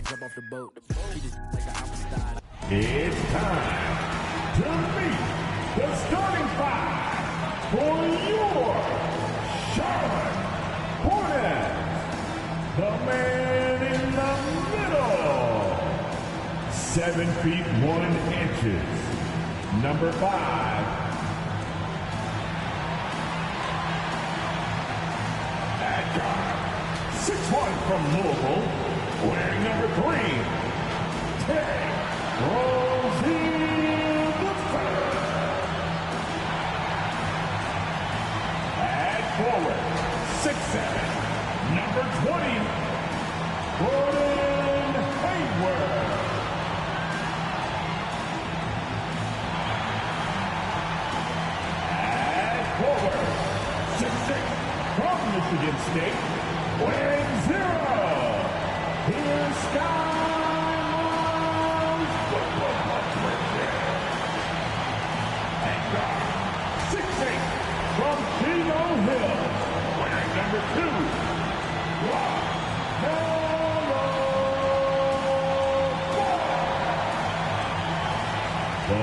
jump off the boat. Treat it like an Einstein. It's time to meet the starting five for your Charlotte Hornets. The man in the middle, 7 feet 1 inches, number 5. At guard, 6'1" from Louisville, wearing number 3, Ted At forward, 6'7", number 20, Gordon Hayward. At forward, 6'6", from Michigan State, wearing 0, here's Sky. From Keno Hill, wearing number 2, the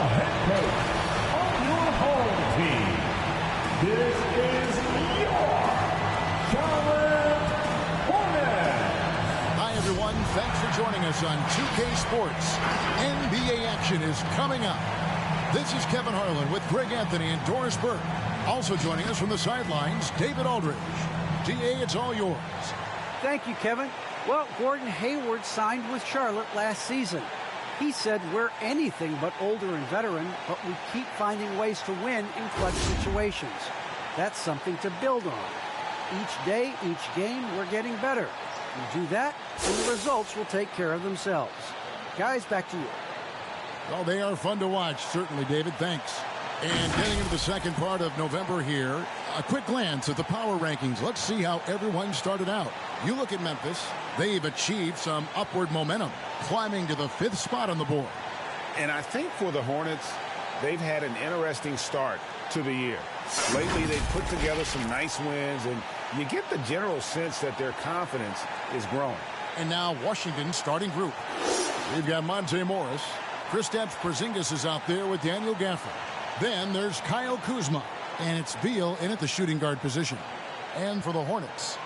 head coach of your home team. This is your Charlotte Hornets. Hi, everyone. Thanks for joining us on 2K Sports. NBA action is coming up. This is Kevin Harlan with Greg Anthony and Doris Burke. Also joining us from the sidelines, David Aldridge. DA, it's all yours. Thank you, Kevin. Well, Gordon Hayward signed with Charlotte last season. He said, we're anything but older and veteran, but we keep finding ways to win in clutch situations. That's something to build on. Each day, each game, we're getting better. We do that, and the results will take care of themselves. Guys, back to you. Well, they are fun to watch, certainly, David. Thanks. And getting into the second part of November here, a quick glance at the power rankings. Let's see how everyone started out. You look at Memphis. They've achieved some upward momentum, climbing to the 5th spot on the board. And I think for the Hornets, they've had an interesting start to the year. Lately, they've put together some nice wins, and you get the general sense that their confidence is growing. And now Washington's starting group. We've got Monte Morris. Kristaps Porzingis is out there with Daniel Gafford. Then there's Kyle Kuzma, and it's Beal in at the shooting guard position. And for the Hornets,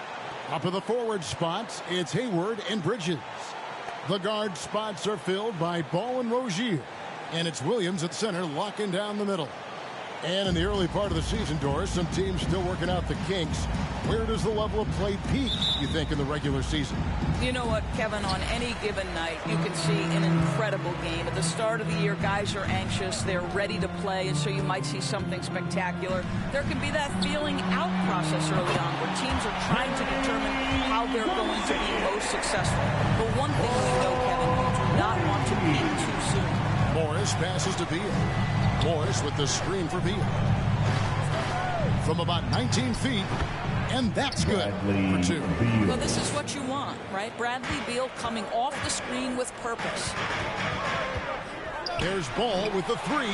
up at the forward spots, it's Hayward and Bridges. The guard spots are filled by Ball and Rozier, and it's Williams at center locking down the middle. And in the early part of the season, Doris, some teams still working out the kinks. Where does the level of play peak, you think, in the regular season? You know what, Kevin, on any given night, you can see an incredible game. At the start of the year, guys are anxious. They're ready to play, and so you might see something spectacular. There can be that feeling out process early on where teams are trying to determine how they're going to be most successful. But one thing we know, Kevin, you do not want to peak too soon. Morris passes to Beal. Morris with the screen for Beal. From about 19 feet, and that's good for 2. Well, this is what you want, right? Bradley Beal coming off the screen with purpose. There's Ball with the 3.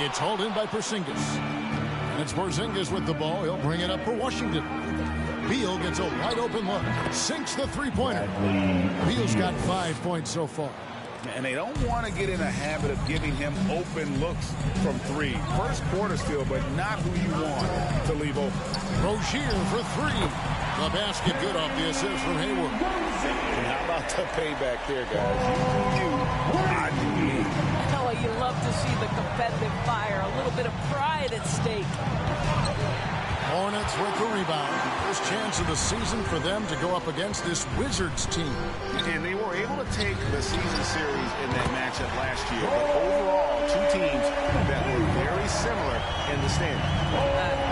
It's hauled in by Porzingis. And it's Porzingis with the ball. He'll bring it up for Washington. Beal gets a wide open look. Sinks the 3-pointer. Beal's got 5 points so far. And they don't want to get in a habit of giving him open looks from 3. First quarter still, but not who you want to leave open. Rozier for 3. The basket good off the assist from Hayward. And how about the payback there, guys? You, I do me. Oh, you love to see the competitive fire. A little bit of pride at stake. Hornets with the rebound. First chance of the season for them to go up against this Wizards team. And they were able to take the season series in that matchup last year. But overall, 2 teams that were very similar in the standing.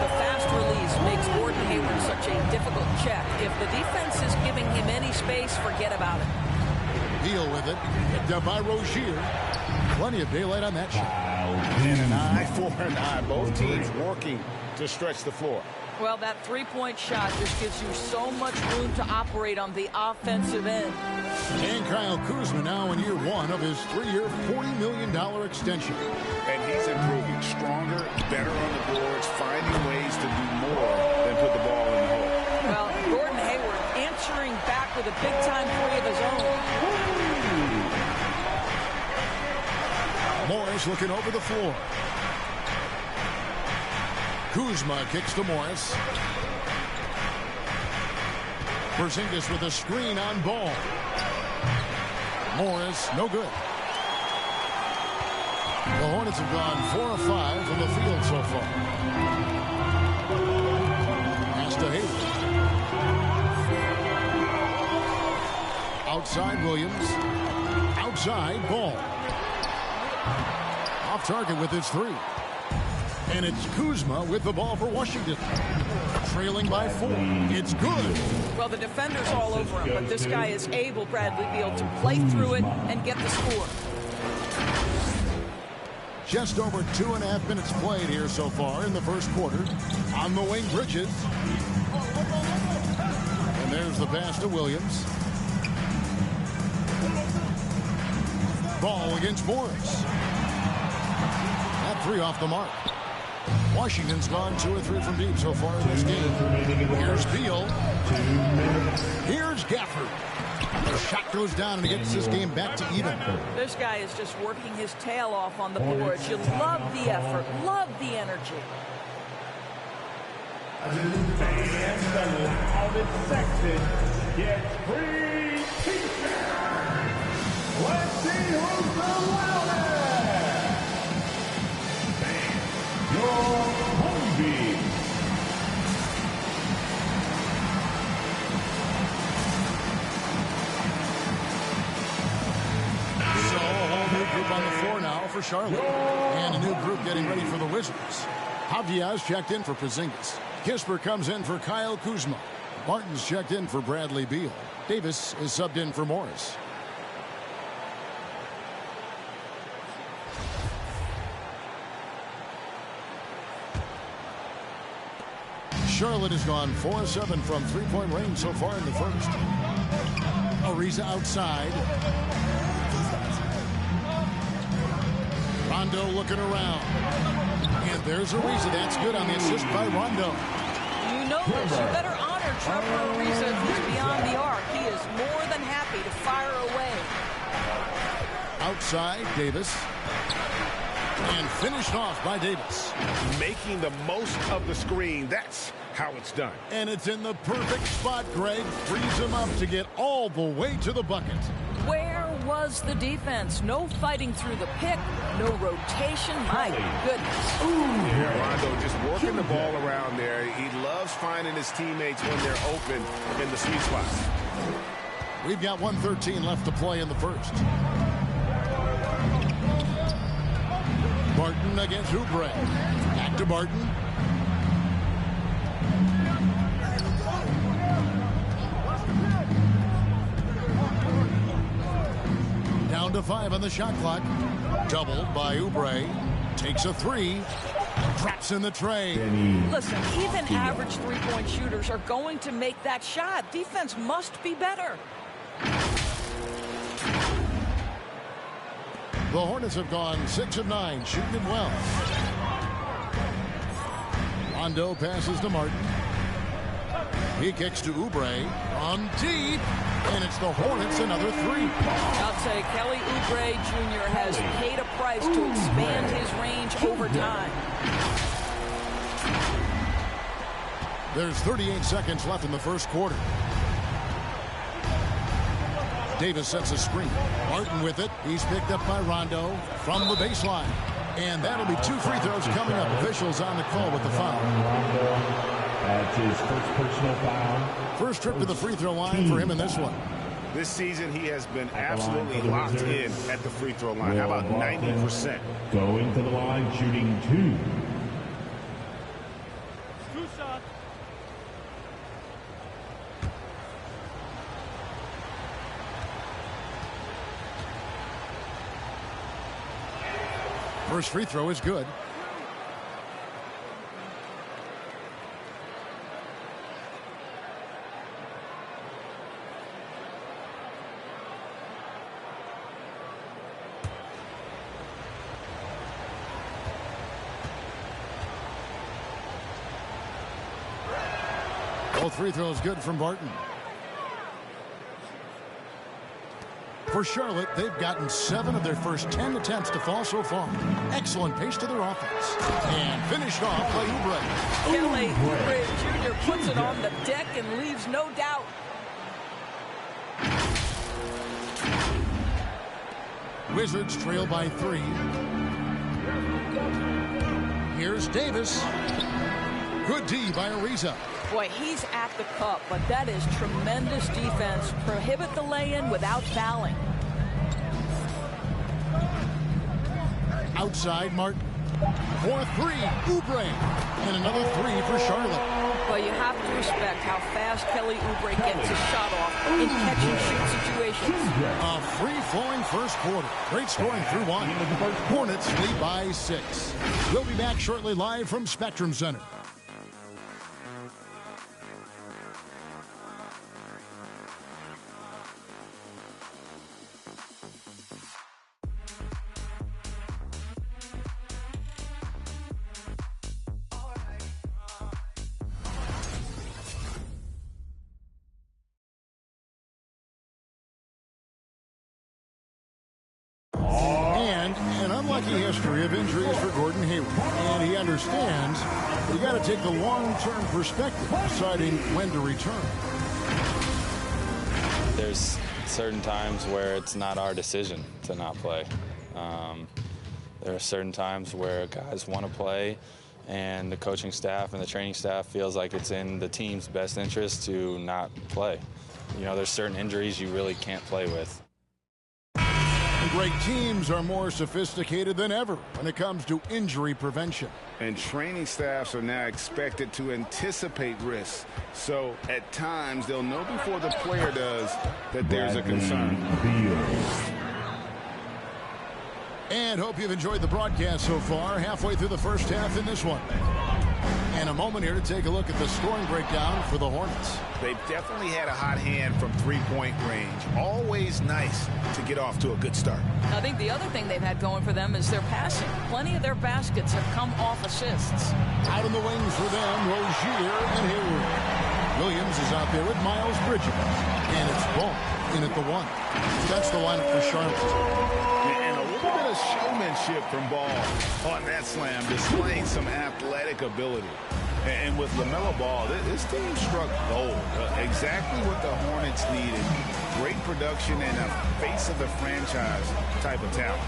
The fast release makes Gordon Hayward such a difficult check. If the defense is giving him any space, forget about it. Beal with it. Picked up by Rozier. Plenty of daylight on that shot. And an eye for an eye. Both teams working to stretch the floor. Well, that 3-point shot just gives you so much room to operate on the offensive end. And Kyle Kuzma now in year 1 of his 3-year, $40 million extension. And he's improving. Stronger, better on the boards, finding ways to do more than put the ball in the hole. Well, Gordon Hayward answering back with a big-time 3 of his own. House looking over the floor. Kuzma kicks to Morris. Porzingis with a screen on Ball. Morris, no good. The Hornets have gone 4 of 5 from the field so far. Pass to Hayward. Outside Williams. Outside Ball. Off target with his 3. And it's Kuzma with the ball for Washington. Trailing by 4. It's good. Well, the defender's all over him, but this guy is able, Bradley Beal, to play through it and get the score. Just over 2.5 minutes played here so far in the first quarter. On the wing, Bridges. And there's the pass to Williams. Ball against Morris. That 3 off the mark. Washington's gone 2 or 3 from deep so far in this game. Here's Beal. Here's Gafford. The shot goes down and he gets this game back to even. This guy is just working his tail off on the boards. You love the effort, love the energy. And the Alvin Sexton gets free t-shirt. Let's see who's the loudest. Your home beat. So a whole new group on the floor now for Charlotte. And a new group getting ready for the Wizards. Javier checked in for Porzingis. Kisper comes in for Kyle Kuzma. Martin's checked in for Bradley Beal. Davis is subbed in for Morris. Charlotte has gone 4-7 from three-point range so far in the first. Ariza outside. Rondo looking around. And there's Ariza. That's good on the assist by Rondo. You know this. You better honor Trevor Ariza who's beyond the arc. He is more than happy to fire away. Outside, Davis. And finished off by Davis. Making the most of the screen. That's how it's done. And it's in the perfect spot, Greg. Frees him up to get all the way to the bucket. Where was the defense? No fighting through the pick, no rotation. My goodness. Rondo just working the ball around there. He loves finding his teammates when they're open in the sweet spots. We've got 1:13 left to play in the first. Barton against Oubre. Back to Barton. Down to 5 on the shot clock. Doubled by Oubre. Takes a 3. Drops in the tray. Listen, even average three-point shooters are going to make that shot. Defense must be better. The Hornets have gone 6 of 9, shooting it well. Rondo passes to Martin. He kicks to Oubre on deep, and it's the Hornets another 3. I'll say Kelly Oubre Jr. has paid a price to expand his range over time. There's 38 seconds left in the first quarter. Davis sets a screen. Martin with it. He's picked up by Rondo from the baseline. And that'll be 2 free throws coming up. Officials on the call with the foul. That's his first personal foul. First trip to the free throw line for him in this one. This season, he has been absolutely locked in at the free throw line. How about 90%? Going to the line, shooting 2. First free throw is good. Both free throws good from Barton. For Charlotte, they've gotten 7 of their first 10 attempts to fall so far. Excellent pace to their offense. And finished off by Oubre. Kelly Oubre Jr. puts it on the deck and leaves no doubt. Wizards trail by 3. Here's Davis. Good D by Ariza. Boy, he's at the cup, but that is tremendous defense. Prohibit the lay-in without fouling. Outside Martin. For 3, Oubre. And another 3 for Charlotte. Well, you have to respect how fast Kelly Oubre gets his shot off in catch-and-shoot situations. A free-flowing first quarter. Great scoring through 1. Hornets lead by 6. We'll be back shortly live from Spectrum Center. An unlucky history of injuries for Gordon Hayward. And he understands you got to take the long-term perspective, deciding when to return. There's certain times where it's not our decision to not play. There are certain times where guys want to play, and the coaching staff and the training staff feels like it's in the team's best interest to not play. You know, there's certain injuries you really can't play with. Great teams are more sophisticated than ever when it comes to injury prevention. And training staffs are now expected to anticipate risks. So at times they'll know before the player does that there's a concern. And hope you've enjoyed the broadcast so far. Halfway through the first half in this one. And a moment here to take a look at the scoring breakdown for the Hornets. They've definitely had a hot hand from three-point range. Always nice to get off to a good start. I think the other thing they've had going for them is their passing. Plenty of their baskets have come off assists. Out on the wings for them, Rozier and Hayward. Williams is out there with Miles Bridges. And it's Ball in at the 1. That's the lineup for Charlotte. And a little bit of showmanship from Ball on that slam, displaying some athletic ability. And with LaMelo Ball, this team struck gold. Exactly what the Hornets needed. Great production and a face of the franchise type of talent.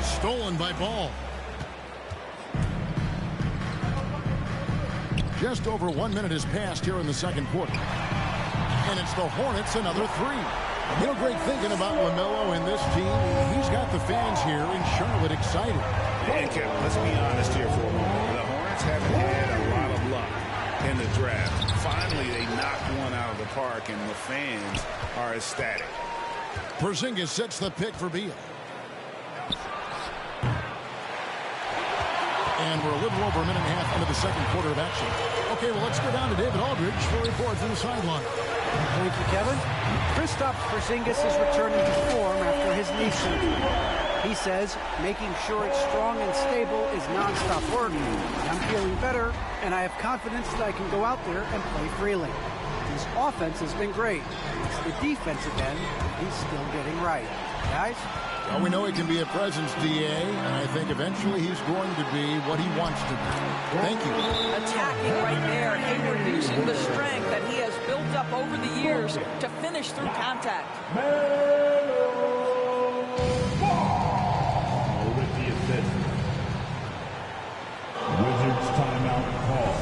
Stolen by Ball. Just over 1 minute has passed here in the second quarter. And it's the Hornets, another 3. You know, great thinking about LaMelo and this team. He's got the fans here in Charlotte excited. And Kevin, let's be honest here for a moment. The Hornets haven't had a lot of luck in the draft. Finally, they knocked one out of the park, and the fans are ecstatic. Porzingis sets the pick for Beal. And we're a little over a minute and a half into the second quarter of action. Okay, well, let's go down to David Aldridge for a report from the sideline. Thank you, Kevin. Kristaps Porzingis is returning to form after his knee surgery. He says making sure it's strong and stable is nonstop work. I'm feeling better, and I have confidence that I can go out there and play freely. His offense has been great. It's the defensive end he's still getting right. Guys? Well, we know he can be a presence, DA, and I think eventually he's going to be what he wants to be. Thank you. Attacking right there. Hayward using the strength that he has built up over the years to finish through contact. With the assist. Wizards timeout call.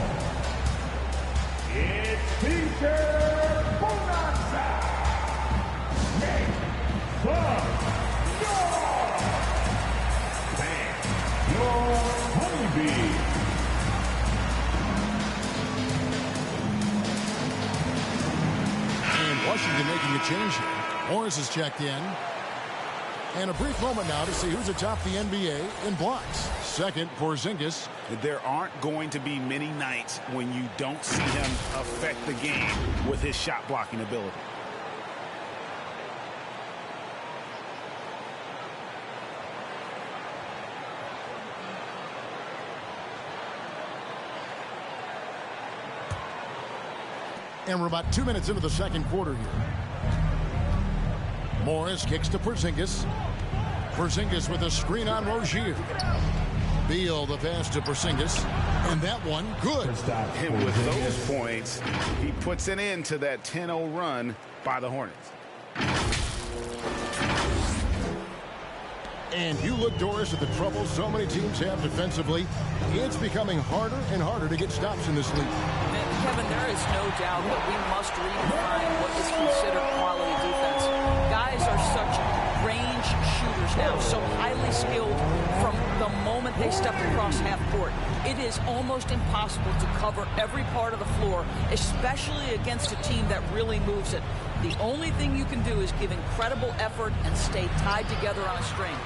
It's Peter Bonanza. Make some honeybee. And Washington making a change here. Morris is checked in. And a brief moment now to see who's atop the NBA in blocks. Second, Porzingis. There aren't going to be many nights when you don't see him affect the game with his shot blocking ability. And we're about 2 minutes into the second quarter here. Morris kicks to Porzingis. Porzingis with a screen on Rozier. Beal the pass to Porzingis. And that one, good. And with those points, he puts an end to that 10-0 run by the Hornets. And you look, Doris, at the trouble so many teams have defensively. It's becoming harder and harder to get stops in this league. Kevin, there is no doubt that we must redefine what is considered quality defense. Guys are such range shooters now, so highly skilled from the moment they step across half court. It is almost impossible to cover every part of the floor, especially against a team that really moves it. The only thing you can do is give incredible effort and stay tied together on a string.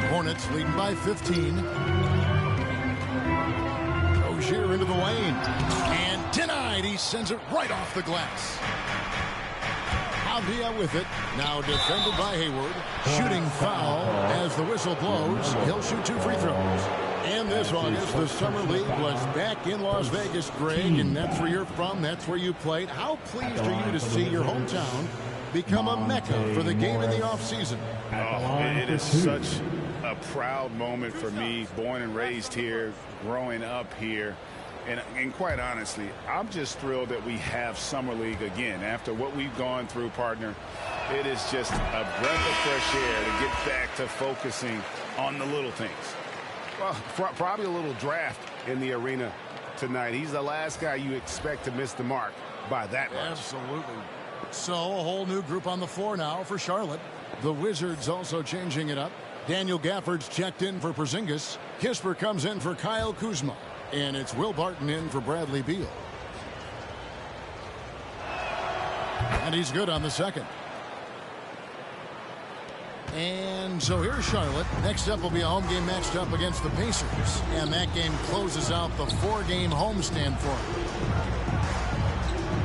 Hornets leading by 15. Rozier into the lane. And denied. He sends it right off the glass. Avdia with it. Now defended by Hayward. Shooting foul as the whistle blows. He'll shoot 2 free throws. And this August, the Summer League was back in Las Vegas, Greg, and that's where you're from. That's where you played. How pleased are you to see your hometown become a mecca for the game in the offseason? Oh, it is such a proud moment for me, born and raised here, growing up here. And quite honestly, I'm just thrilled that we have Summer League again. After what we've gone through, partner, it is just a breath of fresh air to get back to focusing on the little things. Well, probably a little draft in the arena tonight. He's the last guy you expect to miss the mark by that much. Absolutely. So a whole new group on the floor now for Charlotte. The Wizards also changing it up. Daniel Gafford's checked in for Porzingis. Kisper comes in for Kyle Kuzma. And it's Will Barton in for Bradley Beal. And he's good on the second. And so here's Charlotte. Next up will be a home game matched up against the Pacers. And that game closes out the 4-game homestand for them.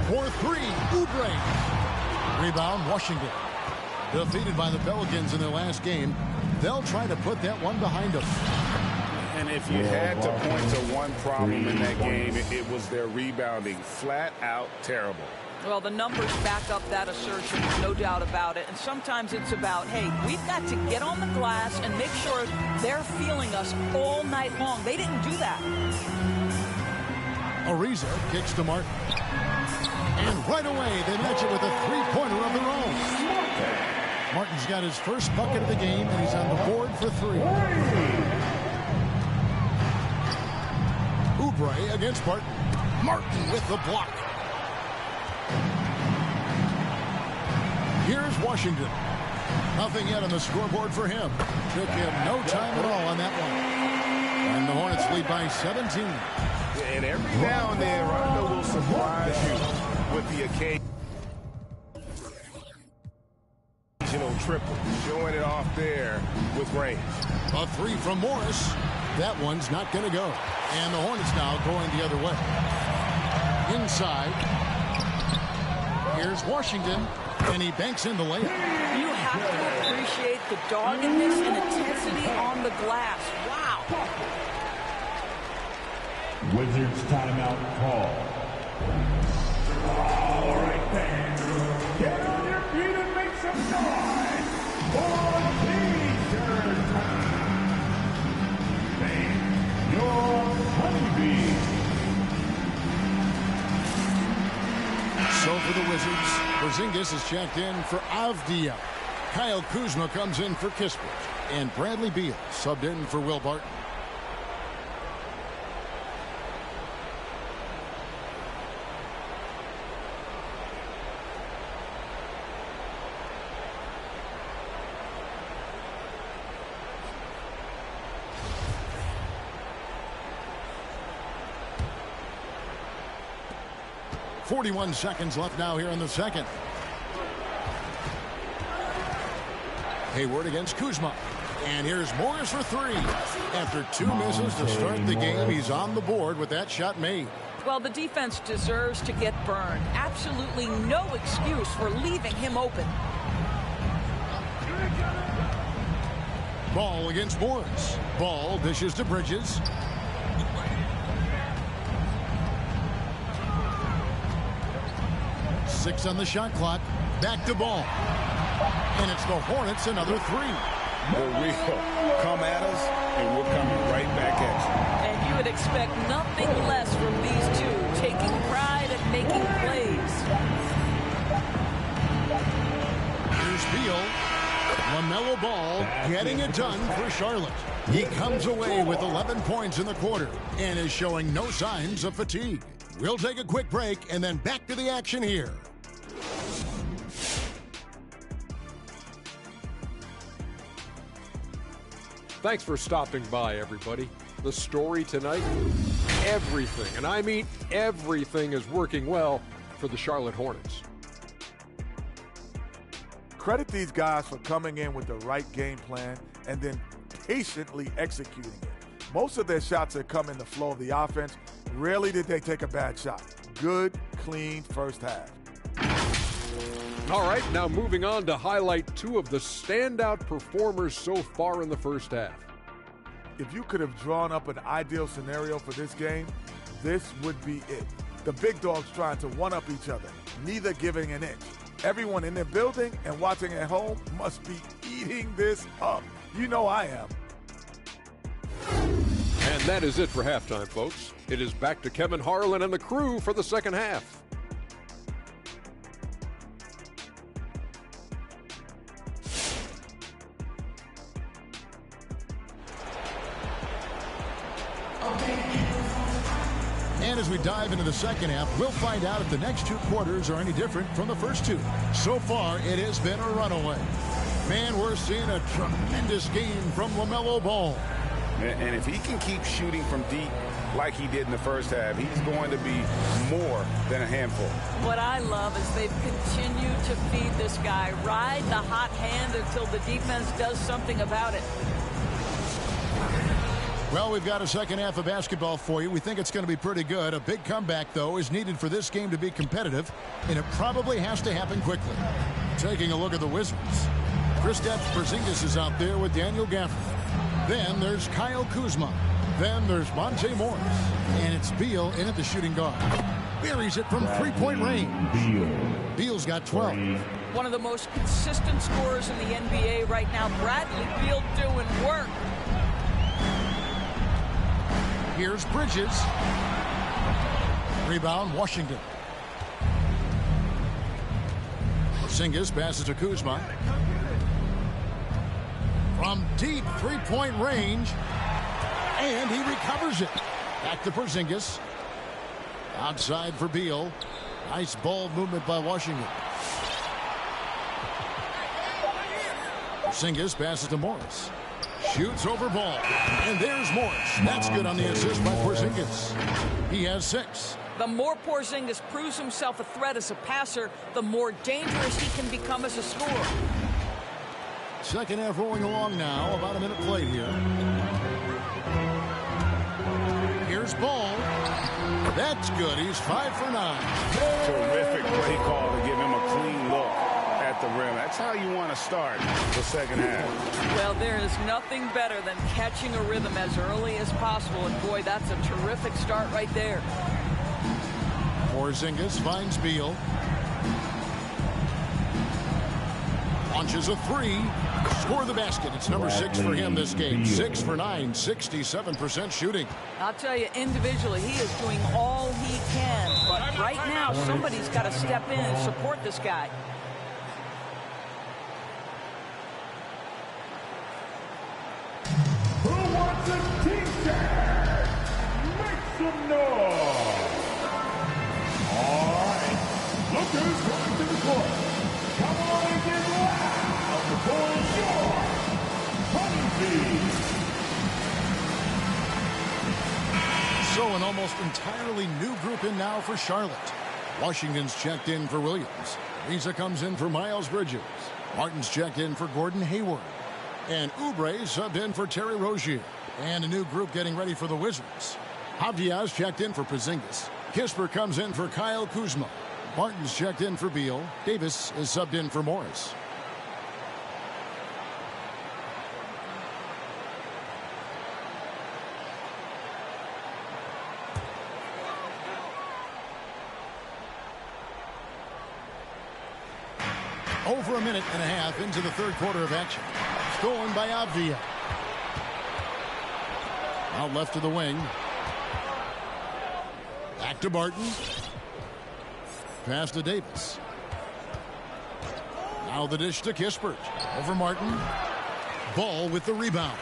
4-3, Oubre. Rebound, Washington. Defeated by the Pelicans in their last game. They'll try to put that one behind them. And if you had to point to one problem in that game, it was their rebounding. Flat out terrible. Well, the numbers back up that assertion, no doubt about it. And sometimes it's about, hey, we've got to get on the glass and make sure they're feeling us all night long. They didn't do that. Ariza kicks to Martin. And right away, they match it with a three-pointer of their own. Martin's got his first bucket of the game, and he's on the board for 3. Oubre against Martin. Martin with the block. Here's Washington. Nothing yet on the scoreboard for him. Took him no time at all on that one. And the Hornets lead by 17. And every now and then, Rondo will surprise you with the occasional triple. Showing it off there with range. A 3 from Morris. That one's not going to go. And the Hornets now going the other way. Inside. Here's Washington. And he banks in the layup. You have to appreciate the doggedness and intensity on the glass. Wow. Wizards timeout call. All right, fans. Get on your feet and make some noise for T-shirt time. Thank your honeybee. So for the Wizards, Porzingis is checked in for Avdia. Kyle Kuzma comes in for Kispert. And Bradley Beal subbed in for Will Barton. .41 seconds left now here in the second. Hayward against Kuzma. And here's Morris for 3. After 2 misses to start the game, he's on the board with that shot made. Well, the defense deserves to get burned. Absolutely no excuse for leaving him open. Ball against Morris. Ball dishes to Bridges. 6 on the shot clock. Back to ball. And it's the Hornets another 3. For real. Come at us, and we're coming right back at you. And you would expect nothing less from these two, taking pride at making plays. Here's Beal. LaMelo Ball getting it done for Charlotte. He comes away with 11 points in the quarter and is showing no signs of fatigue. We'll take a quick break and then back to the action here. Thanks for stopping by, everybody. The story tonight, everything, and I mean everything, is working well for the Charlotte Hornets. Credit these guys for coming in with the right game plan and then patiently executing it. Most of their shots have come in the flow of the offense. Rarely did they take a bad shot. Good, clean first half. All right, now moving on to highlight 2 of the standout performers so far in the first half. If you could have drawn up an ideal scenario for this game, this would be it. The big dogs trying to one-up each other, neither giving an inch. Everyone in their building and watching at home must be eating this up. You know I am. And that is it for halftime, folks. It is back to Kevin Harlan and the crew for the second half. And as we dive into the second half, we'll find out if the next 2 quarters are any different from the first 2. So far, it has been a runaway. Man, we're seeing a tremendous game from LaMelo Ball. And if he can keep shooting from deep like he did in the first half, he's going to be more than a handful. What I love is they've continued to feed this guy, ride the hot hand until the defense does something about it. Well, we've got a second half of basketball for you. We think it's going to be pretty good. A big comeback, though, is needed for this game to be competitive, and it probably has to happen quickly. Taking a look at the Wizards. Kristaps Porzingis is out there with Daniel Gafford. Then there's Kyle Kuzma. Then there's Monte Morris. And it's Beal in at the shooting guard. Buries it from three-point range. Beal's got 12. One of the most consistent scorers in the NBA right now, Bradley Beal, doing work. Here's Bridges. Rebound, Washington. Porzingis passes to Kuzma. From deep three-point range. And he recovers it. Back to Porzingis. Outside for Beal. Nice ball movement by Washington. Porzingis passes to Morris. Shoots over ball. And there's Morris. That's good on the assist by Porzingis. He has 6. The more Porzingis proves himself a threat as a passer, the more dangerous he can become as a scorer. Second half rolling along now. About a minute played here. Here's Ball. That's good. He's 5 for 9. Terrific play call to give him a clean look at the rim. That's how you want to start the second half. Well, there is nothing better than catching a rhythm as early as possible. And boy, that's a terrific start right there. Porzingis finds Beal. Launches a 3. Score the basket. It's number 6 for him this game. 6 for 9, 67% shooting. I'll tell you, individually, he is doing all he can. But right now, somebody's got to step in and support this guy. Who wants a t-shirt? Make some noise! All right, look who's coming to the court. Come on and get loud for your honeybees. So an almost entirely new group in now for Charlotte. Washington's checked in for Williams. Lisa comes in for Miles Bridges. Martin's checked in for Gordon Hayward. And Oubre subbed in for Terry Rozier. And a new group getting ready for the Wizards. Avdia's checked in for Porzingis. Kisper comes in for Kyle Kuzma. Martin's checked in for Beal. Davis is subbed in for Morris. Over a minute and a half into the third quarter of action. Stolen by Avdia. Out left to the wing. Back to Barton. Pass to Davis. Now the dish to Kispert. Over Martin. Ball with the rebound.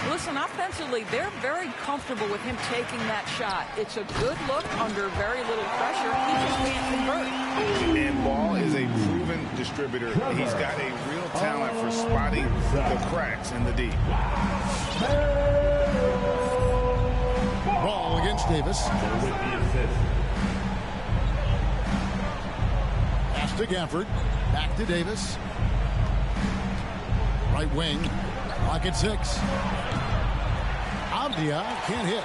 Listen, offensively, they're very comfortable with him taking that shot. It's a good look under very little pressure. He just can't convert. And Ball is a proven distributor. He's got a real talent for spotting the cracks in the D. Ball against Davis. Pass to Gafford. Back to Davis. Right wing. Clock at 6. Avdia can't hit.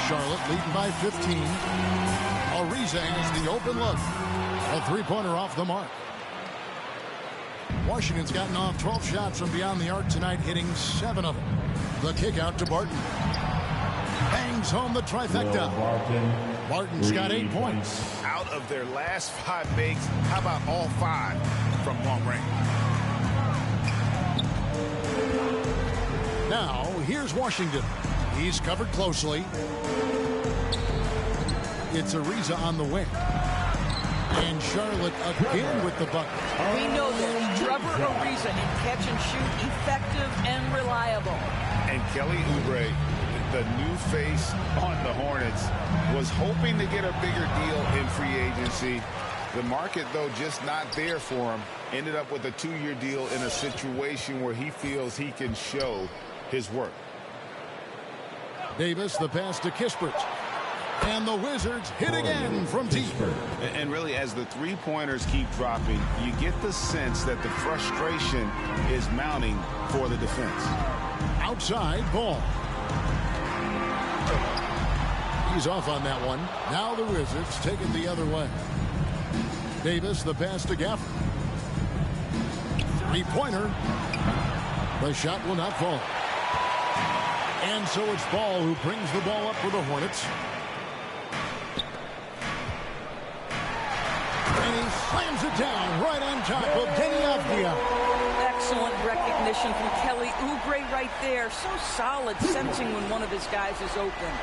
Charlotte leading by 15. Ariza has the open look. A three-pointer off the mark. Washington's gotten off 12 shots from beyond the arc tonight, hitting 7 of them. The kick out to Barton. Bangs home the trifecta. Barton's got 8 points. Out of their last 5 makes, how about all 5 from long range? Now, here's Washington. He's covered closely. It's Ariza on the wing. And Charlotte again with the bucket. We know this. Trevor Ariza in catch and shoot, effective and reliable. And Kelly Oubre, the new face on the Hornets, was hoping to get a bigger deal in free agency. The market, though, just not there for him. Ended up with a 2-year deal in a situation where he feels he can show his work. Davis, the pass to Kispert. And the Wizards hit again from deep. And really, as the three-pointers keep dropping, you get the sense that the frustration is mounting for the defense. Outside, Ball. He's off on that one. Now the Wizards take it the other way. Davis, the pass to Gafford. Three-pointer. The shot will not fall. And so it's Ball who brings the ball up for the Hornets. And he slams it down right on top of Kenny Avdia. Excellent recognition from Kelly Oubre right there. So solid, sensing when one of his guys is open.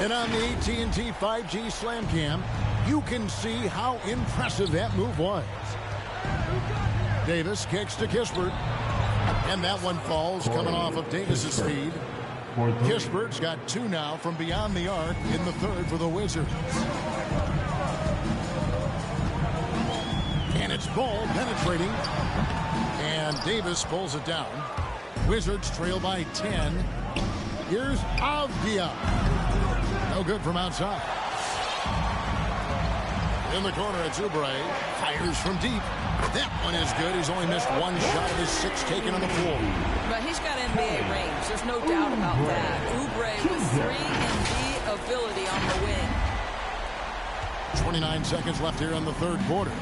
And on the AT&T 5G Slam Cam, you can see how impressive that move was. Davis kicks to Kispert. And that one falls, coming off of Davis's feed. Kispert's got 2 now from beyond the arc in the third for the Wizards. And it's Ball penetrating. And Davis pulls it down. Wizards trail by 10. Here's Avdia. No good from outside. In the corner, it's Oubre. Fires from deep. That one is good. He's only missed 1 shot of his 6 taken on the floor. But he's got NBA range. There's no doubt about that. Oubre with 3-and-D ability on the wing. 29 seconds left here in the third quarter.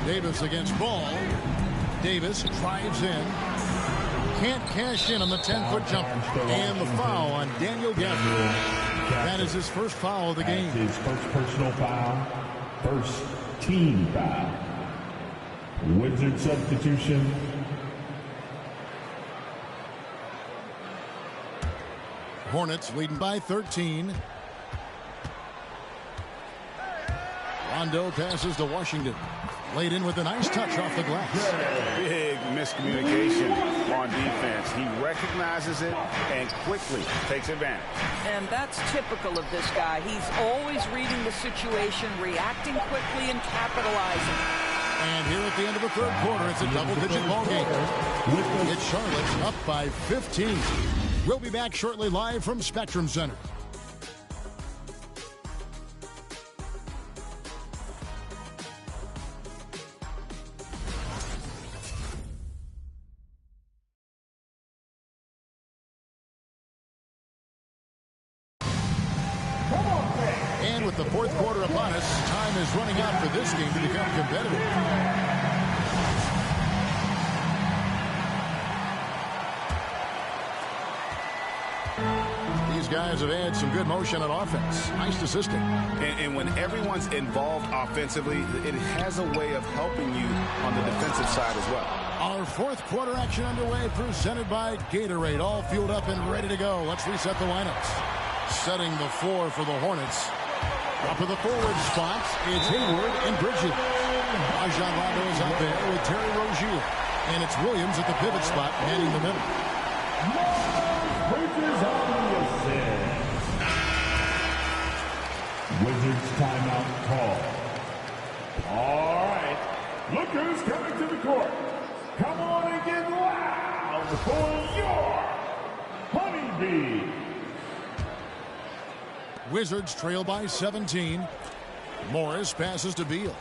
Davis against Ball. Davis drives in. Can't cash in on the 10-foot jumper. And the foul on Daniel Gafford. That is his first foul of the game. His first personal foul, first team foul. Wizard substitution. Hornets leading by 13. Rondo passes to Washington. Laid in with a nice touch off the glass. Big miscommunication on defense. He recognizes it and quickly takes advantage. And that's typical of this guy. He's always reading the situation, reacting quickly, and capitalizing. And here at the end of the third quarter, it's a double-digit ball game. It's Charlotte up by 15. We'll be back shortly live from Spectrum Center. And with the fourth quarter upon us, time is running out for this game to become competitive. These guys have had some good motion on offense. Nice assisting. And when everyone's involved offensively, it has a way of helping you on the defensive side as well. Our fourth quarter action underway, presented by Gatorade. All fueled up and ready to go. Let's reset the lineups. Setting the floor for the Hornets. Up in the forward spots, it's Hayward and Bridges. Rajon Rondo is out there with Terry Rozier. And it's Williams at the pivot spot, manning the middle. Bridges on the assist. Wizards timeout call. All right. Look who's coming to the court. Come on and get loud for your Honeybee. Wizards trail by 17. Morris passes to Beal.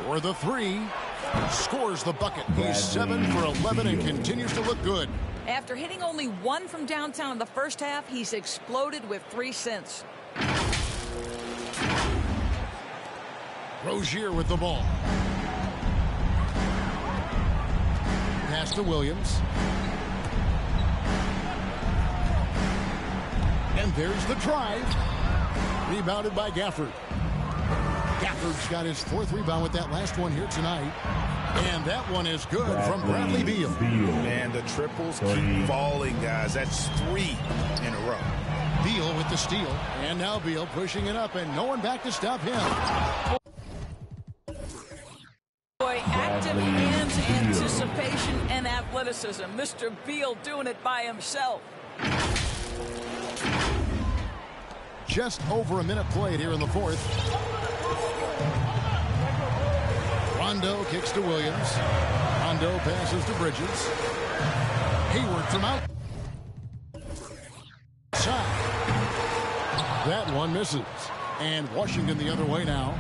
For the three. Scores the bucket. He's 7 for 11 and continues to look good. After hitting only 1 from downtown in the first half, he's exploded with 3 since. Rozier with the ball. Pass to Williams. And there's the drive. Rebounded by Gafford. Gafford's got his 4th rebound with that last one here tonight. And that one is good from Bradley Beal. Man, the triples keep falling, guys. That's 3 in a row. Beal with the steal. And now Beal pushing it up, and no one back to stop him. Boy, active hands, anticipation, and athleticism. Mr. Beal doing it by himself. Just over a minute played here in the fourth. Rondo kicks to Williams. Rondo passes to Bridges. Hayward from out. Side. That one misses. And Washington the other way now.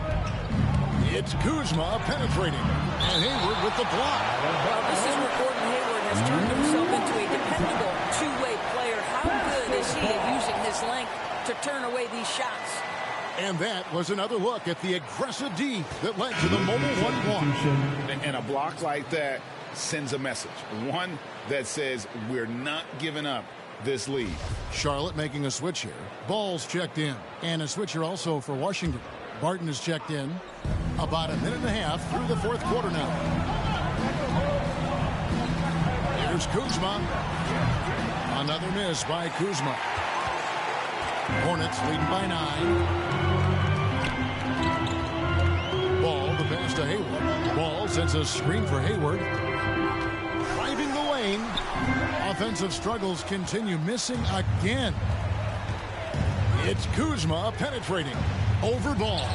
It's Kuzma penetrating. And Hayward with the block. Well, this is where Gordon Hayward has turned himself into a dependable two-way player. How good is he at using his length to turn away these shots? And that was another look at the aggressive D that led to the mobile 1 block. And a block like that sends a message. One that says we're not giving up this lead. Charlotte making a switch here. Ball's checked in. And a switch here also for Washington. Barton is checked in. About a minute and a half through the fourth quarter now. Here's Kuzma. Another miss by Kuzma. Hornets leading by 9. Ball, the pass to Hayward. Ball sends a screen for Hayward. Driving the lane. Offensive struggles continue, missing again. It's Kuzma penetrating. Over Ball.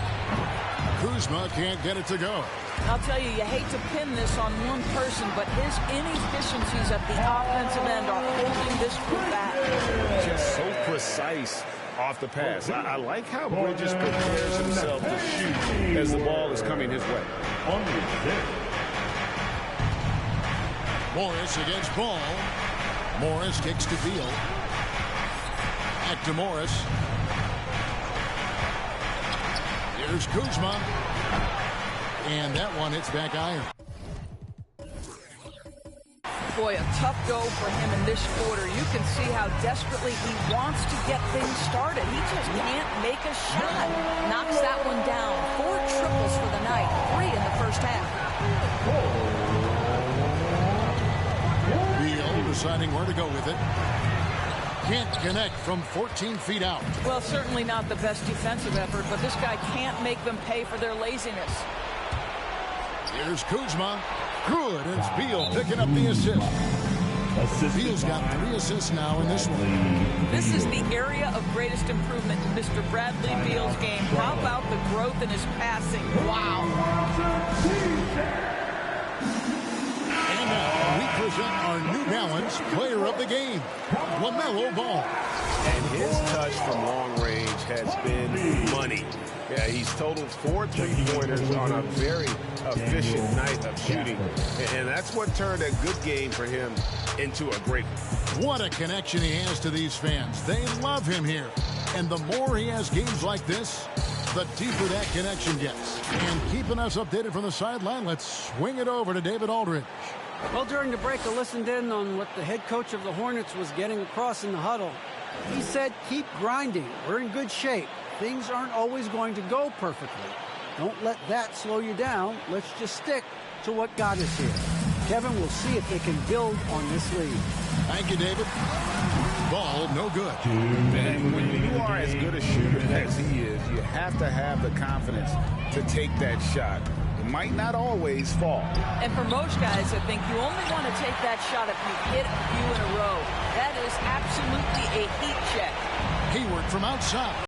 Kuzma can't get it to go. I'll tell you, you hate to pin this on one person, but his inefficiencies at the offensive end are holding this group back. Just so precise off the pass. I like how Bridges prepares himself to shoot as the ball is coming his way. Morris against Ball. Morris kicks to Beal. Back to Morris. Here's Kuzma. And that one hits back iron. Boy, a tough go for him in this quarter. You can see how desperately he wants to get things started. He just can't make a shot. Knocks that one down. 4 triples for the night. 3 in the first half. Beal deciding where to go with it. Can't connect from 14 feet out. Well, certainly not the best defensive effort, but this guy can't make them pay for their laziness. Here's Kuzma. Good, and it's Beal picking up the assist. Beal's got 3 assists now in this one. This is the area of greatest improvement in Mr. Bradley Beal's game. How about the growth in his passing? Wow. And now we present our New Balance player of the game, LaMelo Ball. And his touch from long range has been money. Yeah, he's totaled 4 3-pointers on a very efficient night of shooting. And that's what turned a good game for him into a great one. What a connection he has to these fans. They love him here. And the more he has games like this, the deeper that connection gets. And keeping us updated from the sideline, let's swing it over to David Aldridge. Well, during the break, I listened in on what the head coach of the Hornets was getting across in the huddle. He said, keep grinding. We're in good shape. Things aren't always going to go perfectly. Don't let that slow you down. Let's just stick to what got us here. Kevin, will see if they can build on this lead. Thank you, David. Ball, no good. And when you are as good a shooter as he is, you have to have the confidence to take that shot. It might not always fall. And for most guys, I think you only want to take that shot if you hit a few in a row. That is absolutely a heat check. Hayward from outside.